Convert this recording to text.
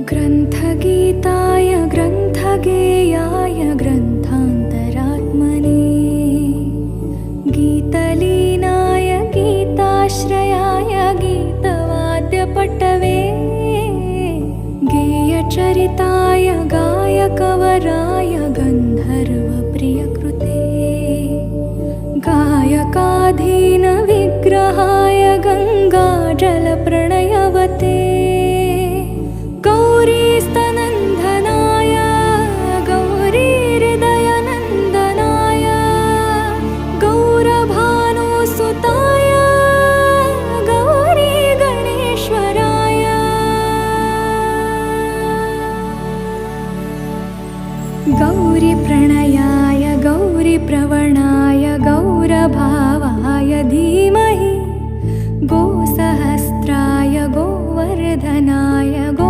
ग्रन्थगीताय ग्रन्थगेयाय ग्रन्थान्तरात्मने गीतलीनाय गीताश्रयाय गीतवाद्यपटवे गेयचरिताय गायकवराय गन्धर्वप्रियकृते गायकाधीनविग्रहाय गङ्गाजलप्रणयवते गौरीस्तनन्दनाय गौरीहृदयनन्दनाय गौरभानुसुताय गौरीगणेश्वराय गौरीप्रणयाय गौरीप्रवणाय गौरभावाय धीमहि गोसह